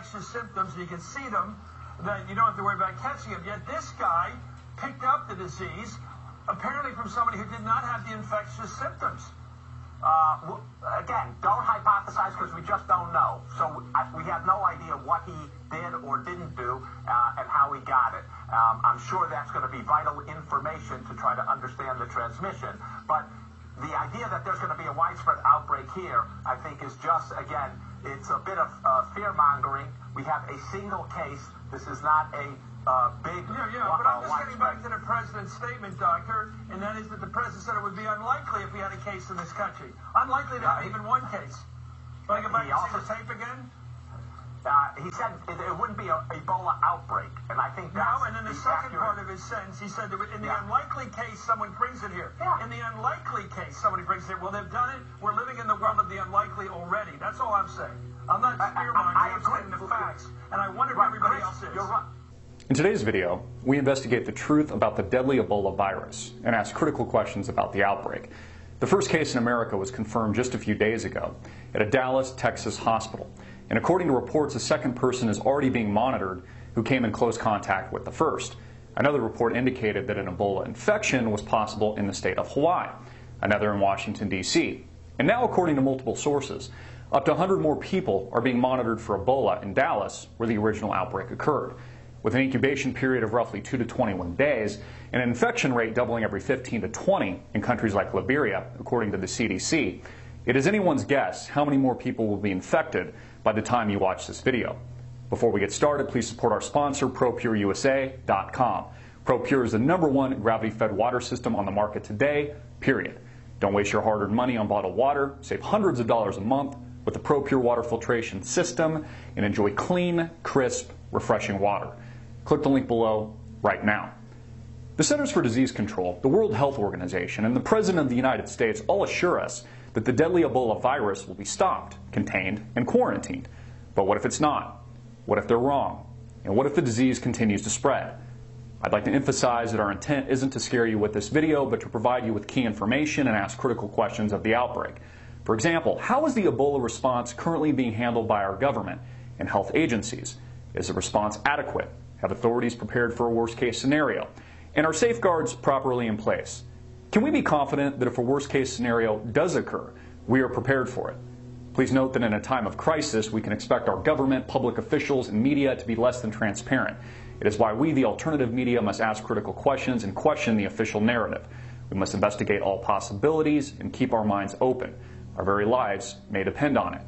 infectious symptoms, and you can see them, that you don't have to worry about catching them. Yet this guy picked up the disease, apparently from somebody who did not have the infectious symptoms. Again, don't hypothesize because we just don't know. So we have no idea what he did or didn't do and how he got it. I'm sure that's going to be vital information to try to understand the transmission. But the idea that there's going to be a widespread outbreak here, I think, is just, again, it's a bit of fear-mongering. We have a single case. This is not a big... Yeah, but I'm just getting back to the president's statement, Doctor, and that is that the president said it would be unlikely if we had a case in this country. Unlikely to have even one case. Can I go back and see the tape again? He said it wouldn't be an Ebola outbreak, and I think that's... No, and in the second part of his sentence, he said that in the unlikely case someone brings it here. Yeah. In the unlikely case somebody brings it here. Well, they've done it. We're living in the world of the unlikely already. That's all I'm saying. I'm not fear-mongering. I'm stating the facts, and I wonder if everybody else is. You're right. In today's video, we investigate the truth about the deadly Ebola virus and ask critical questions about the outbreak. The first case in America was confirmed just a few days ago at a Dallas, Texas hospital. And according to reports, a second person is already being monitored who came in close contact with the first. Another report indicated that an Ebola infection was possible in the state of Hawaii, another in Washington, D.C. And now, according to multiple sources, up to 100 more people are being monitored for Ebola in Dallas, where the original outbreak occurred. With an incubation period of roughly 2 to 21 days, and an infection rate doubling every 15 to 20 in countries like Liberia, according to the CDC, it is anyone's guess how many more people will be infected by the time you watch this video. Before we get started, please support our sponsor, ProPureUSA.com. ProPure is the #1 gravity-fed water system on the market today, period. Don't waste your hard-earned money on bottled water. Save hundreds of dollars a month with the ProPure water filtration system and enjoy clean, crisp, refreshing water. Click the link below right now. The Centers for Disease Control, the World Health Organization, and the President of the United States all assure us that the deadly Ebola virus will be stopped, contained, and quarantined. But what if it's not? What if they're wrong? And what if the disease continues to spread? I'd like to emphasize that our intent isn't to scare you with this video, but to provide you with key information and ask critical questions of the outbreak. For example, how is the Ebola response currently being handled by our government and health agencies? Is the response adequate? Have authorities prepared for a worst-case scenario? And are safeguards properly in place? Can we be confident that if a worst-case scenario does occur, we are prepared for it? Please note that in a time of crisis, we can expect our government, public officials, and media to be less than transparent. It is why we, the alternative media, must ask critical questions and question the official narrative. We must investigate all possibilities and keep our minds open. Our very lives may depend on it.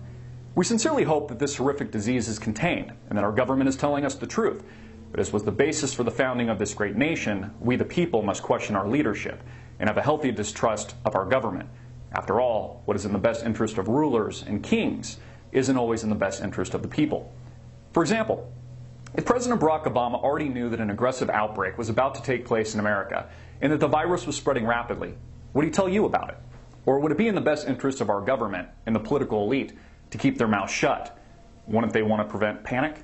We sincerely hope that this horrific disease is contained and that our government is telling us the truth. But as was the basis for the founding of this great nation, we the people must question our leadership and have a healthy distrust of our government. After all, what is in the best interest of rulers and kings isn't always in the best interest of the people. For example, if President Barack Obama already knew that an aggressive outbreak was about to take place in America and that the virus was spreading rapidly, would he tell you about it? Or would it be in the best interest of our government and the political elite to keep their mouths shut? Wouldn't they want to prevent panic?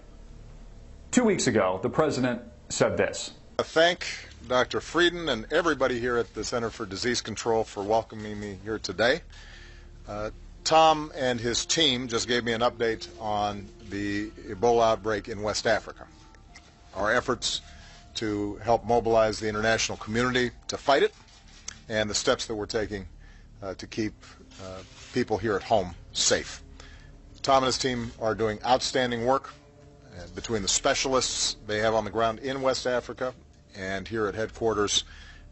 2 weeks ago, the president said this. I thank Dr. Frieden and everybody here at the Center for Disease Control for welcoming me here today. Tom and his team just gave me an update on the Ebola outbreak in West Africa. Our efforts to help mobilize the international community to fight it, and the steps that we're taking to keep people here at home safe. Tom and his team are doing outstanding work between the specialists they have on the ground in West Africa and here at headquarters.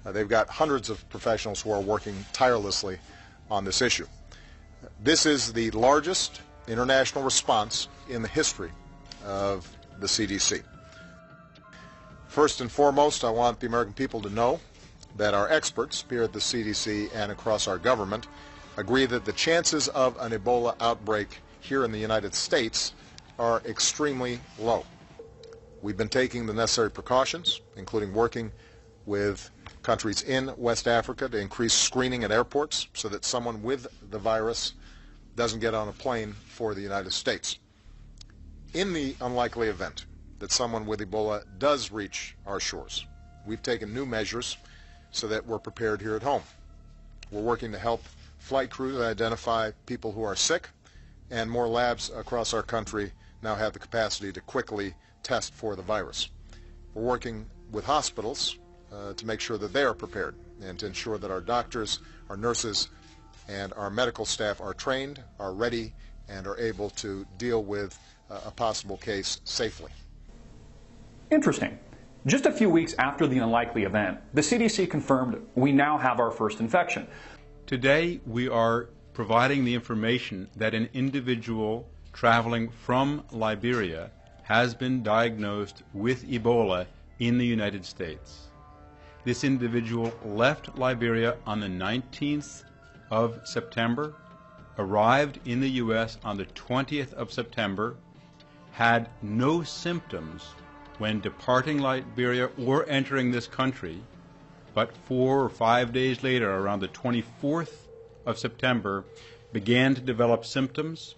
They've got hundreds of professionals who are working tirelessly on this issue. This is the largest international response in the history of the CDC. First and foremost, I want the American people to know that our experts here at the CDC and across our government agree that the chances of an Ebola outbreak here in the United States are extremely low. We've been taking the necessary precautions, including working with countries in West Africa to increase screening at airports so that someone with the virus doesn't get on a plane for the United States. In the unlikely event that someone with Ebola does reach our shores, we've taken new measures so that we're prepared here at home. We're working to help flight crews identify people who are sick, and more labs across our country now have the capacity to quickly test for the virus. We're working with hospitals to make sure that they are prepared and to ensure that our doctors, our nurses, and our medical staff are trained, are ready, and are able to deal with a possible case safely. Interesting. Just a few weeks after the unlikely event, the CDC confirmed we now have our first infection. Today, we are providing the information that an individual traveling from Liberia has been diagnosed with Ebola in the United States. This individual left Liberia on the 19th of September, arrived in the U.S. on the 20th of September, had no symptoms when departing Liberia or entering this country, but 4 or 5 days later, around the 24th of September, began to develop symptoms.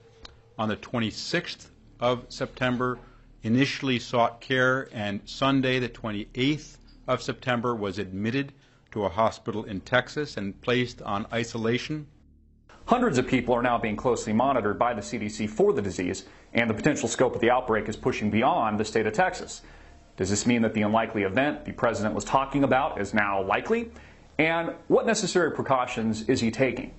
On the 26th of September, initially sought care, and Sunday, the 28th of September, was admitted to a hospital in Texas and placed on isolation. Hundreds of people are now being closely monitored by the CDC for the disease, and the potential scope of the outbreak is pushing beyond the state of Texas. Does this mean that the unlikely event the president was talking about is now likely? And what necessary precautions is he taking?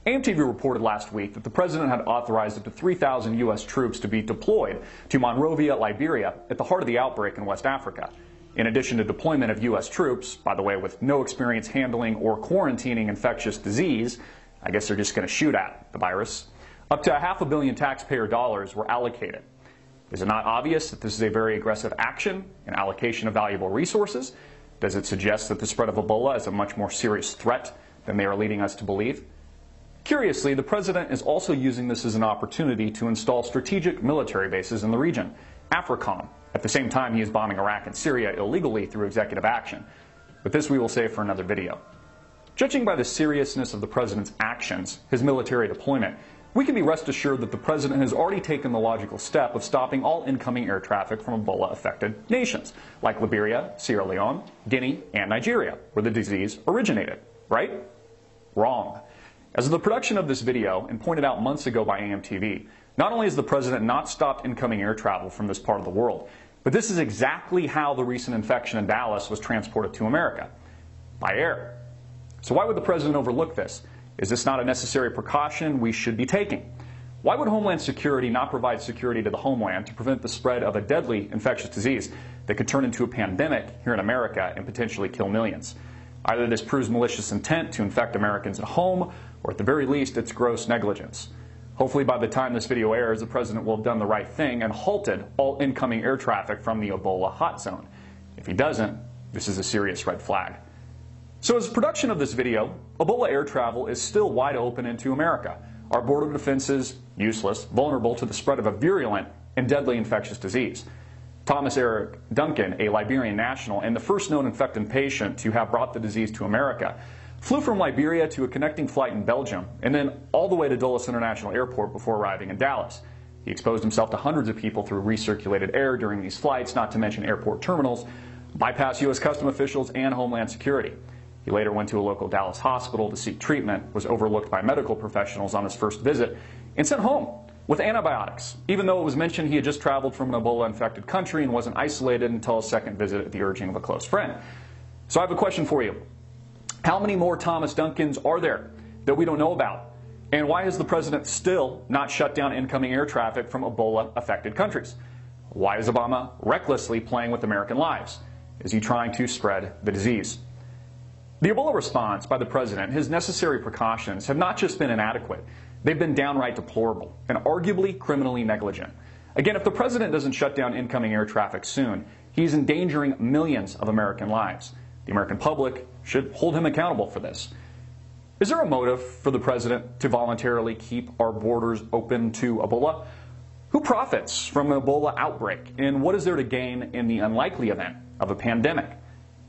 AMTV reported last week that the president had authorized up to 3,000 U.S. troops to be deployed to Monrovia, Liberia, at the heart of the outbreak in West Africa. In addition to deployment of U.S. troops, by the way, with no experience handling or quarantining infectious disease, I guess they're just going to shoot at the virus, up to $500 million taxpayer dollars were allocated. Is it not obvious that this is a very aggressive action, an allocation of valuable resources? Does it suggest that the spread of Ebola is a much more serious threat than they are leading us to believe? Curiously, the president is also using this as an opportunity to install strategic military bases in the region, AFRICOM. At the same time, he is bombing Iraq and Syria illegally through executive action. But this we will save for another video. Judging by the seriousness of the president's actions, his military deployment, we can be rest assured that the president has already taken the logical step of stopping all incoming air traffic from Ebola-affected nations, like Liberia, Sierra Leone, Guinea, and Nigeria, where the disease originated. Right? Wrong. As of the production of this video, and pointed out months ago by AMTV, not only has the president not stopped incoming air travel from this part of the world, but this is exactly how the recent infection in Dallas was transported to America, by air. So why would the president overlook this? Is this not a necessary precaution we should be taking? Why would Homeland Security not provide security to the homeland to prevent the spread of a deadly infectious disease that could turn into a pandemic here in America and potentially kill millions? Either this proves malicious intent to infect Americans at home, or at the very least, it's gross negligence. Hopefully by the time this video airs, the president will have done the right thing and halted all incoming air traffic from the Ebola hot zone. If he doesn't, this is a serious red flag. So as production of this video, Ebola air travel is still wide open into America. Our border defenses useless, vulnerable to the spread of a virulent and deadly infectious disease. Thomas Eric Duncan, a Liberian national and the first known infected patient to have brought the disease to America, flew from Liberia to a connecting flight in Belgium and then all the way to Dulles International Airport before arriving in Dallas. He exposed himself to hundreds of people through recirculated air during these flights, not to mention airport terminals, bypassed U.S. Customs officials and Homeland Security. He later went to a local Dallas hospital to seek treatment, was overlooked by medical professionals on his first visit, and sent home with antibiotics, even though it was mentioned he had just traveled from an Ebola-infected country and wasn't isolated until his second visit at the urging of a close friend. So I have a question for you. How many more Thomas Duncans are there that we don't know about? And why has the president still not shut down incoming air traffic from Ebola-affected countries? Why is Obama recklessly playing with American lives? Is he trying to spread the disease? The Ebola response by the president, his necessary precautions, have not just been inadequate, they've been downright deplorable and arguably criminally negligent. Again, if the president doesn't shut down incoming air traffic soon, he's endangering millions of American lives. The American public should hold him accountable for this. Is there a motive for the president to voluntarily keep our borders open to Ebola? Who profits from an Ebola outbreak, and what is there to gain in the unlikely event of a pandemic?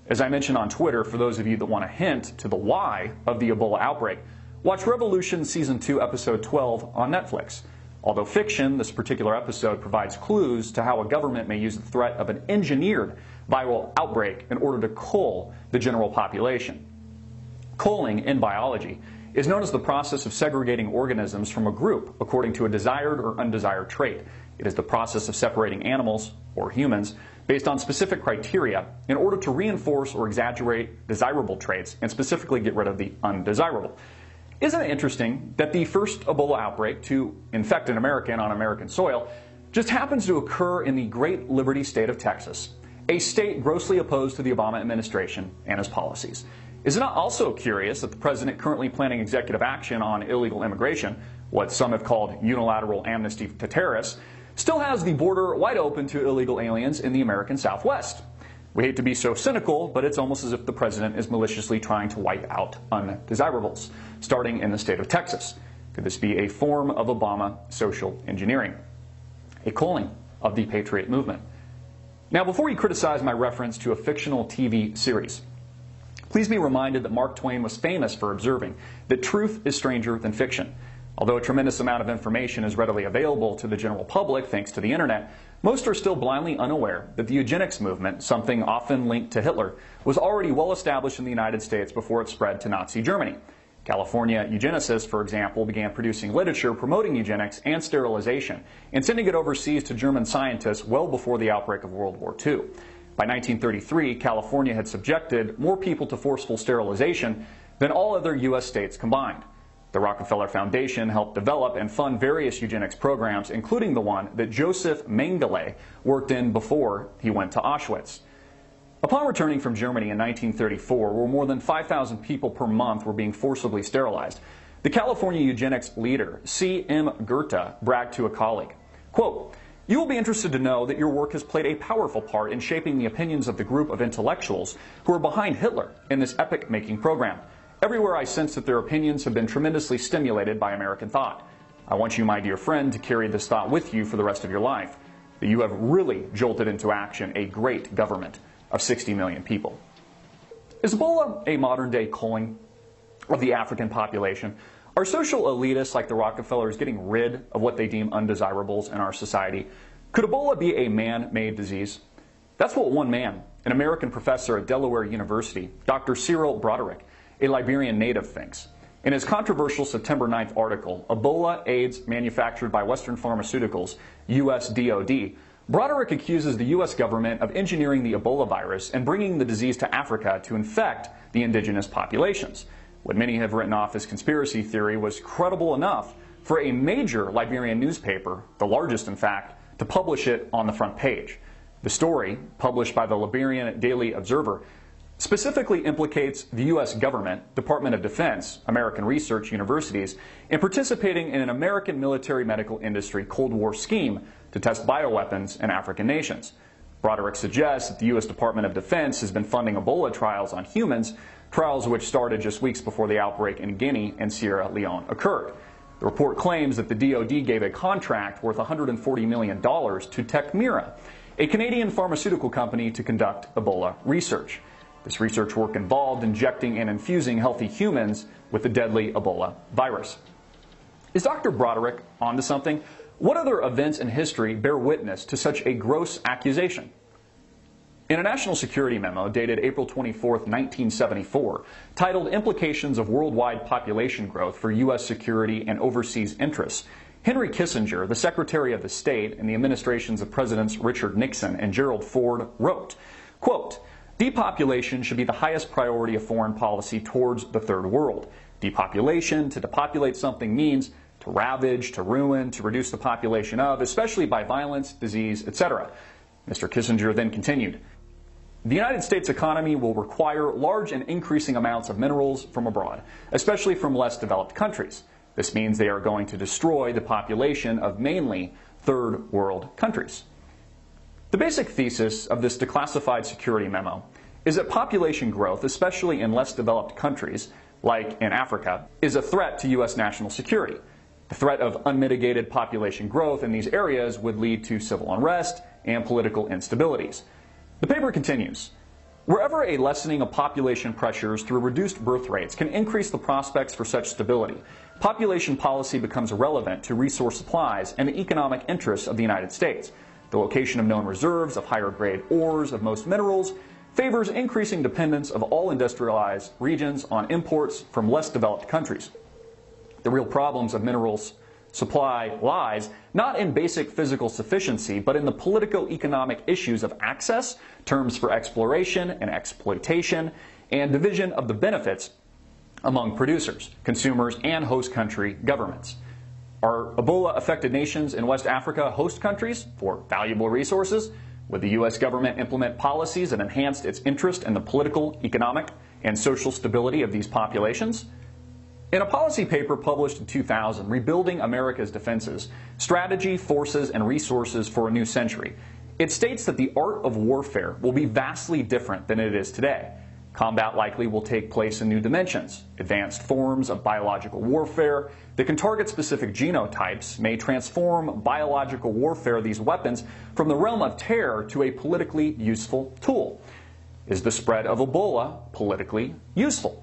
As I mentioned on Twitter, for those of you that want a hint to the why of the Ebola outbreak, watch Revolution Season 2, Episode 12 on Netflix. Although fiction, this particular episode provides clues to how a government may use the threat of an engineered viral outbreak in order to cull the general population. Culling in biology is known as the process of segregating organisms from a group according to a desired or undesired trait. It is the process of separating animals, or humans, based on specific criteria in order to reinforce or exaggerate desirable traits and specifically get rid of the undesirable. Isn't it interesting that the first Ebola outbreak to infect an American on American soil just happens to occur in the great Liberty state of Texas, a state grossly opposed to the Obama administration and his policies? Is it not also curious that the president currently planning executive action on illegal immigration, what some have called unilateral amnesty to terrorists, still has the border wide open to illegal aliens in the American Southwest? We hate to be so cynical, but it's almost as if the president is maliciously trying to wipe out undesirables, starting in the state of Texas. Could this be a form of Obama social engineering? A calling of the Patriot movement? Now, before you criticize my reference to a fictional TV series, please be reminded that Mark Twain was famous for observing that truth is stranger than fiction. Although a tremendous amount of information is readily available to the general public thanks to the internet, most are still blindly unaware that the eugenics movement, something often linked to Hitler, was already well established in the United States before it spread to Nazi Germany. California eugenicists, for example, began producing literature promoting eugenics and sterilization and sending it overseas to German scientists well before the outbreak of World War II. By 1933, California had subjected more people to forceful sterilization than all other U.S. states combined. The Rockefeller Foundation helped develop and fund various eugenics programs, including the one that Joseph Mengele worked in before he went to Auschwitz. Upon returning from Germany in 1934, where more than 5,000 people per month were being forcibly sterilized, the California eugenics leader, C.M. Goethe, bragged to a colleague, quote, "You will be interested to know that your work has played a powerful part in shaping the opinions of the group of intellectuals who are behind Hitler in this epoch-making program. Everywhere I sense that their opinions have been tremendously stimulated by American thought. I want you, my dear friend, to carry this thought with you for the rest of your life, that you have really jolted into action a great government of 60 million people." Is Ebola a modern-day culling of the African population? Are social elitists like the Rockefellers getting rid of what they deem undesirables in our society? Could Ebola be a man-made disease? That's what one man, an American professor at Delaware University, Dr. Cyril Broderick, a Liberian native, thinks. In his controversial September 9th article, Ebola AIDS Manufactured by Western Pharmaceuticals, U.S. DoD, Broderick accuses the U.S. government of engineering the Ebola virus and bringing the disease to Africa to infect the indigenous populations. What many have written off as conspiracy theory was credible enough for a major Liberian newspaper, the largest in fact, to publish it on the front page. The story, published by the Liberian Daily Observer, specifically implicates the U.S. government, Department of Defense, American research universities, in participating in an American military medical industry Cold War scheme to test bioweapons in African nations. Broderick suggests that the U.S. Department of Defense has been funding Ebola trials on humans, trials which started just weeks before the outbreak in Guinea and Sierra Leone occurred. The report claims that the DoD gave a contract worth $140 million to Tecmira, a Canadian pharmaceutical company, to conduct Ebola research. This research work involved injecting and infusing healthy humans with the deadly Ebola virus. Is Dr. Broderick onto something? What other events in history bear witness to such a gross accusation? In a national security memo dated April 24, 1974, titled Implications of Worldwide Population Growth for U.S. Security and Overseas Interests, Henry Kissinger, the Secretary of the State in the administrations of Presidents Richard Nixon and Gerald Ford, wrote, quote, "Depopulation should be the highest priority of foreign policy towards the Third World. Depopulation, to depopulate something, means to ravage, to ruin, to reduce the population of, especially by violence, disease, etc." Mr. Kissinger then continued, "The United States economy will require large and increasing amounts of minerals from abroad, especially from less developed countries. This means they are going to destroy the population of mainly third world countries." The basic thesis of this declassified security memo is that population growth, especially in less developed countries, like in Africa, is a threat to U.S. national security. The threat of unmitigated population growth in these areas would lead to civil unrest and political instabilities. The paper continues, "Wherever a lessening of population pressures through reduced birth rates can increase the prospects for such stability, population policy becomes irrelevant to resource supplies and the economic interests of the United States. The location of known reserves of higher grade ores of most minerals favors increasing dependence of all industrialized regions on imports from less developed countries. The real problems of minerals supply lies not in basic physical sufficiency, but in the politico-economic issues of access, terms for exploration and exploitation, and division of the benefits among producers, consumers, and host country governments. Are Ebola-affected nations in West Africa host countries for valuable resources? Would the U.S. government implement policies that enhanced its interest in the political, economic, and social stability of these populations? In a policy paper published in 2000, Rebuilding America's Defenses, Strategy, Forces, and Resources for a New Century, it states that the art of warfare will be vastly different than it is today. Combat likely will take place in new dimensions. Advanced forms of biological warfare that can target specific genotypes may transform biological warfare, these weapons, from the realm of terror to a politically useful tool. Is the spread of Ebola politically useful?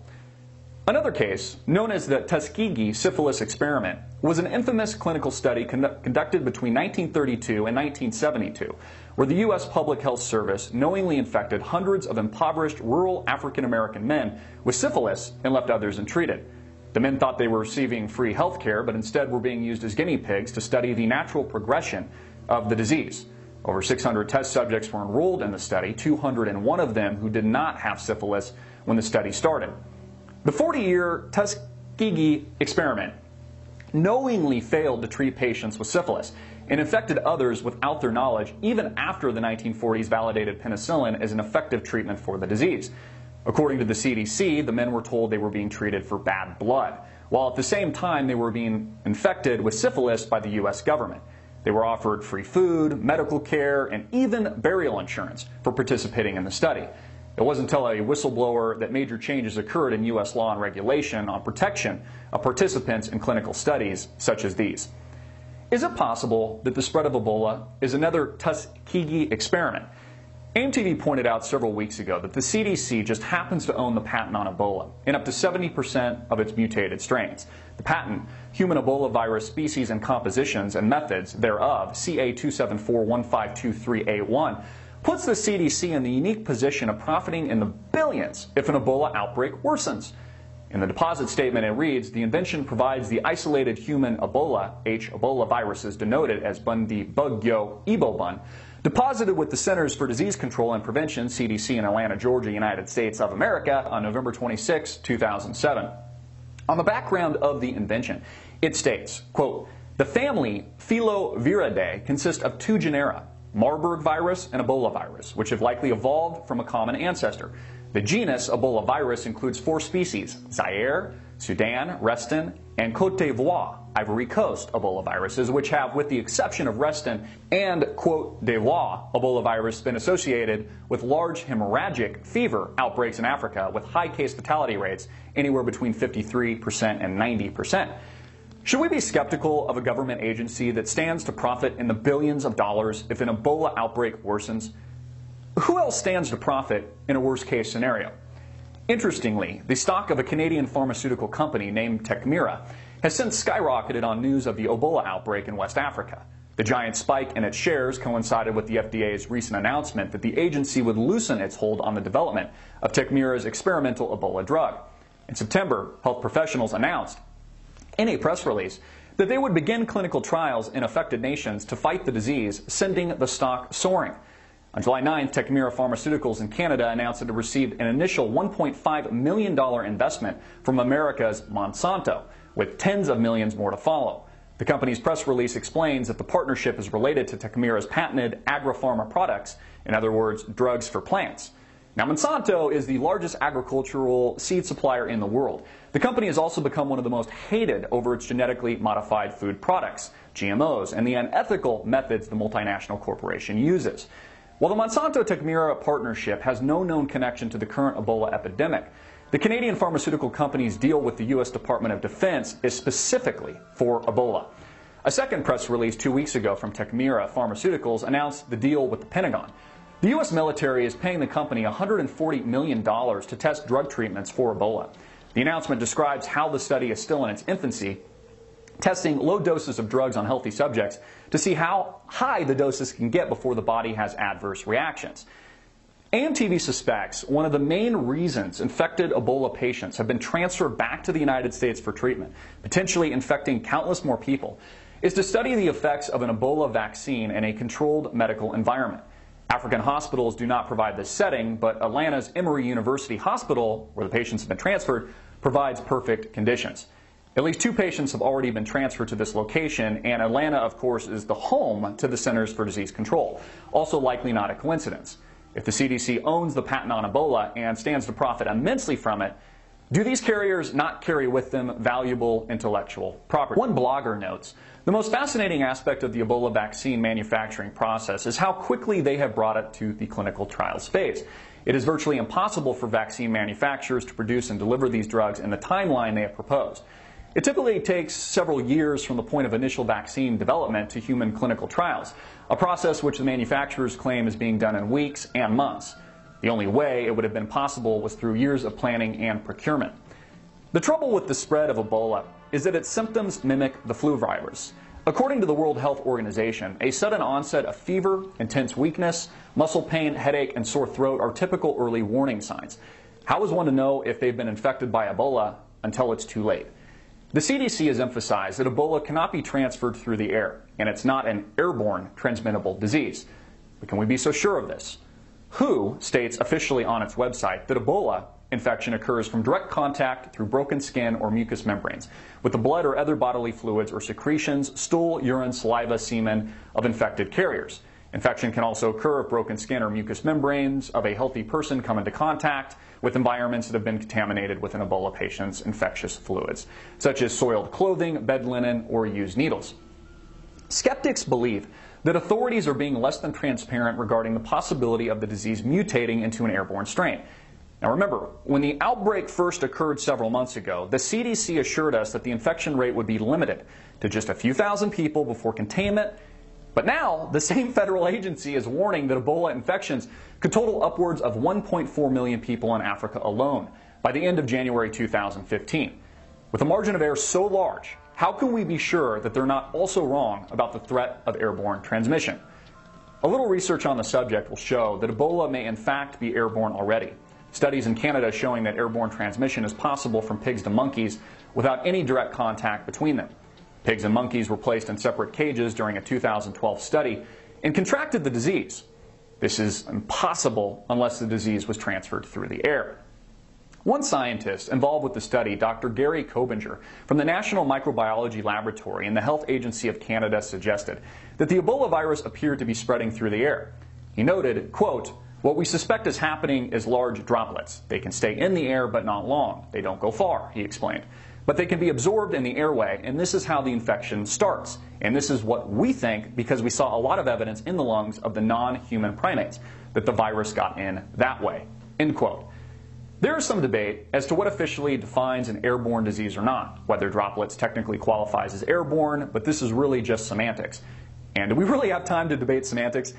Another case, known as the Tuskegee syphilis experiment, was an infamous clinical study conducted between 1932 and 1972, where the U.S. Public Health Service knowingly infected hundreds of impoverished rural African-American men with syphilis and left others untreated. The men thought they were receiving free health care, but instead were being used as guinea pigs to study the natural progression of the disease. Over 600 test subjects were enrolled in the study, 201 of them who did not have syphilis when the study started. The 40-year Tuskegee experiment knowingly failed to treat patients with syphilis and infected others without their knowledge, even after the 1940s validated penicillin as an effective treatment for the disease. According to the CDC, the men were told they were being treated for bad blood, while at the same time they were being infected with syphilis by the U.S. government. They were offered free food, medical care, and even burial insurance for participating in the study. It wasn't until a whistleblower that major changes occurred in U.S. law and regulation on protection of participants in clinical studies such as these. Is it possible that the spread of Ebola is another Tuskegee experiment? AIM-TV pointed out several weeks ago that the CDC just happens to own the patent on Ebola in up to 70% of its mutated strains. The patent, Human Ebola Virus Species and Compositions and Methods thereof, CA2741523A1, puts the CDC in the unique position of profiting in the billions if an Ebola outbreak worsens. In the deposit statement it reads, the invention provides the isolated human Ebola, Ebola viruses denoted as Bundi Bugyo Ebobun, deposited with the Centers for Disease Control and Prevention, CDC, in Atlanta, Georgia, United States of America on November 26, 2007. On the background of the invention, it states, quote, the family Filoviridae consists of two genera, Marburg virus and Ebola virus, which have likely evolved from a common ancestor. The genus Ebola virus includes 4 species, Zaire, Sudan, Reston, and Côte d'Ivoire, Ivory Coast Ebola viruses, which have, with the exception of Reston and Côte d'Ivoire Ebola virus, been associated with large hemorrhagic fever outbreaks in Africa with high case fatality rates anywhere between 53% and 90%. Should we be skeptical of a government agency that stands to profit in the billions of dollars if an Ebola outbreak worsens? Who else stands to profit in a worst-case scenario? Interestingly, the stock of a Canadian pharmaceutical company named Tecmira has since skyrocketed on news of the Ebola outbreak in West Africa. The giant spike in its shares coincided with the FDA's recent announcement that the agency would loosen its hold on the development of Tecmira's experimental Ebola drug. In September, health professionals announced in a press release that they would begin clinical trials in affected nations to fight the disease, sending the stock soaring. On July 9th, Tecmira Pharmaceuticals in Canada announced it had received an initial $1.5 million investment from America's Monsanto, with tens of millions more to follow. The company's press release explains that the partnership is related to Tecmira's patented agri-pharma products, in other words, drugs for plants. Now, Monsanto is the largest agricultural seed supplier in the world. The company has also become one of the most hated over its genetically modified food products, GMOs, and the unethical methods the multinational corporation uses. While the Monsanto-Tecmira partnership has no known connection to the current Ebola epidemic, the Canadian pharmaceutical company's deal with the U.S. Department of Defense is specifically for Ebola. A second press release 2 weeks ago from Tecmira Pharmaceuticals announced the deal with the Pentagon. The U.S. military is paying the company $140 million to test drug treatments for Ebola. The announcement describes how the study is still in its infancy, testing low doses of drugs on healthy subjects to see how high the doses can get before the body has adverse reactions. AIM-TV suspects one of the main reasons infected Ebola patients have been transferred back to the United States for treatment, potentially infecting countless more people, is to study the effects of an Ebola vaccine in a controlled medical environment. African hospitals do not provide this setting, but Atlanta's Emory University Hospital, where the patients have been transferred, provides perfect conditions. At least 2 patients have already been transferred to this location, and Atlanta, of course, is the home to the Centers for Disease Control. Also likely not a coincidence. If the CDC owns the patent on Ebola and stands to profit immensely from it, do these carriers not carry with them valuable intellectual property? One blogger notes, the most fascinating aspect of the Ebola vaccine manufacturing process is how quickly they have brought it to the clinical trials phase. It is virtually impossible for vaccine manufacturers to produce and deliver these drugs in the timeline they have proposed. It typically takes several years from the point of initial vaccine development to human clinical trials, a process which the manufacturers claim is being done in weeks and months. The only way it would have been possible was through years of planning and procurement. The trouble with the spread of Ebola is that its symptoms mimic the flu virus. According to the World Health Organization, a sudden onset of fever, intense weakness, muscle pain, headache, and sore throat are typical early warning signs. How is one to know if they've been infected by Ebola until it's too late? The CDC has emphasized that Ebola cannot be transferred through the air, and it's not an airborne transmittable disease. But can we be so sure of this? WHO states officially on its website that Ebola infection occurs from direct contact through broken skin or mucous membranes with the blood or other bodily fluids or secretions, stool, urine, saliva, semen of infected carriers. Infection can also occur if broken skin or mucous membranes of a healthy person come into contact with environments that have been contaminated with an Ebola patient's infectious fluids, such as soiled clothing, bed linen, or used needles. Skeptics believe that authorities are being less than transparent regarding the possibility of the disease mutating into an airborne strain. Now remember, when the outbreak first occurred several months ago, the CDC assured us that the infection rate would be limited to just a few thousand people before containment. But now, the same federal agency is warning that Ebola infections could total upwards of 1.4 million people in Africa alone by the end of January 2015. With a margin of error so large, how can we be sure that they're not also wrong about the threat of airborne transmission? A little research on the subject will show that Ebola may in fact be airborne already. Studies in Canada showing that airborne transmission is possible from pigs to monkeys without any direct contact between them. Pigs and monkeys were placed in separate cages during a 2012 study and contracted the disease. This is impossible unless the disease was transferred through the air. One scientist involved with the study, Dr. Gary Kobinger, from the National Microbiology Laboratory and the Health Agency of Canada, suggested that the Ebola virus appeared to be spreading through the air. He noted, quote, "What we suspect is happening is large droplets. They can stay in the air but not long. They don't go far," he explained. But they can be absorbed in the airway, and this is how the infection starts. And this is what we think because we saw a lot of evidence in the lungs of the non-human primates that the virus got in that way. End quote. There is some debate as to what officially defines an airborne disease or not, whether droplets technically qualifies as airborne, but this is really just semantics. And do we really have time to debate semantics?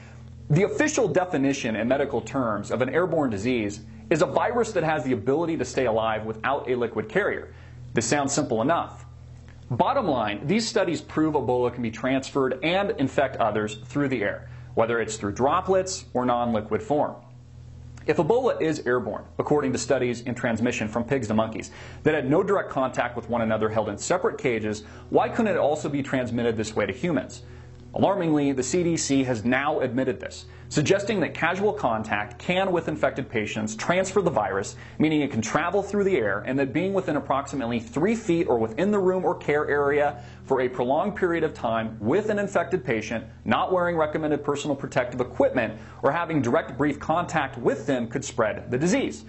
The official definition in medical terms of an airborne disease is a virus that has the ability to stay alive without a liquid carrier. This sounds simple enough. Bottom line, these studies prove Ebola can be transferred and infect others through the air, whether it's through droplets or non-liquid form. If Ebola is airborne, according to studies in transmission from pigs to monkeys that had no direct contact with one another held in separate cages, why couldn't it also be transmitted this way to humans? Alarmingly, the CDC has now admitted this, suggesting that casual contact can, with infected patients, transfer the virus, meaning it can travel through the air, and that being within approximately 3 feet or within the room or care area for a prolonged period of time with an infected patient, not wearing recommended personal protective equipment, or having direct brief contact with them could spread the disease.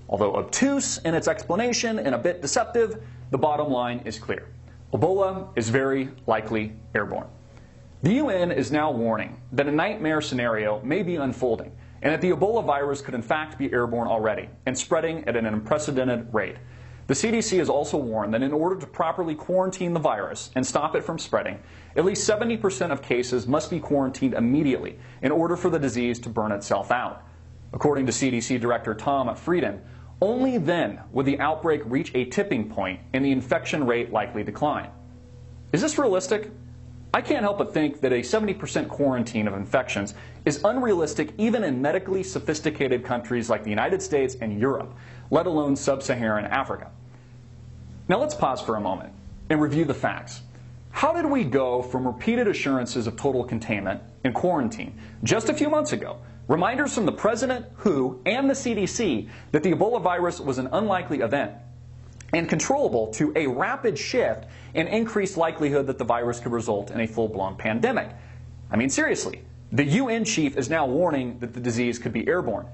Although obtuse in its explanation and a bit deceptive, the bottom line is clear. Ebola is very likely airborne. The UN is now warning that a nightmare scenario may be unfolding and that the Ebola virus could in fact be airborne already and spreading at an unprecedented rate. The CDC has also warned that in order to properly quarantine the virus and stop it from spreading, at least 70% of cases must be quarantined immediately in order for the disease to burn itself out. According to CDC Director Tom Frieden, only then would the outbreak reach a tipping point and the infection rate likely decline. Is this realistic? I can't help but think that a 70% quarantine of infections is unrealistic even in medically sophisticated countries like the United States and Europe, let alone sub-Saharan Africa. Now let's pause for a moment and review the facts. How did we go from repeated assurances of total containment and quarantine just a few months ago, reminders from the President, WHO, and the CDC that the Ebola virus was an unlikely event and controllable, to a rapid shift and increased likelihood that the virus could result in a full-blown pandemic? I mean, seriously, the UN chief is now warning that the disease could be airborne.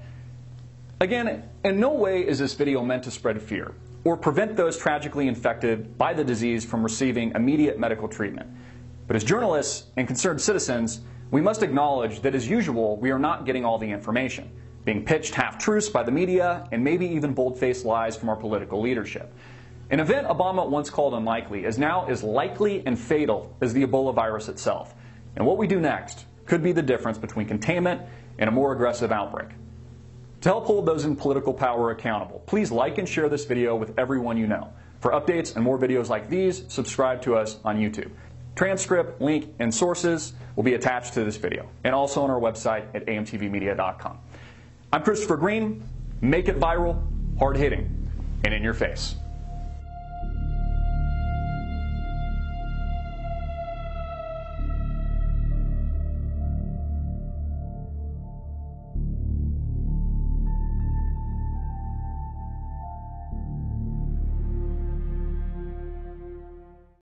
Again, in no way is this video meant to spread fear or prevent those tragically infected by the disease from receiving immediate medical treatment. But as journalists and concerned citizens, we must acknowledge that, as usual, we are not getting all the information, being pitched half-truths by the media and maybe even bold-faced lies from our political leadership. An event Obama once called unlikely is now as likely and fatal as the Ebola virus itself. And what we do next could be the difference between containment and a more aggressive outbreak. To help hold those in political power accountable, please like and share this video with everyone you know. For updates and more videos like these, subscribe to us on YouTube. Transcript, link, and sources will be attached to this video, and also on our website at amtvmedia.com. I'm Christopher Green. Make it viral, hard-hitting, and in your face.